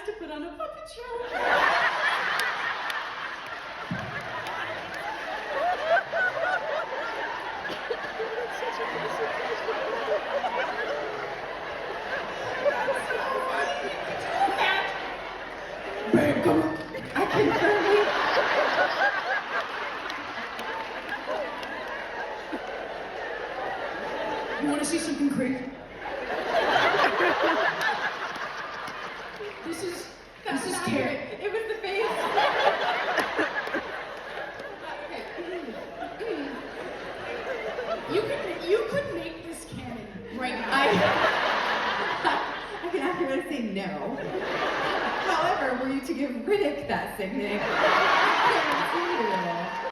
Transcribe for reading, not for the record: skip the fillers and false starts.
to put on a puppet show. Babe, come on. I confirm you. You want to see something crazy? This is Karen. It was the face. You could make this canon right now. I can accurately say no. However, were you to give Riddick that signet, I can't see it.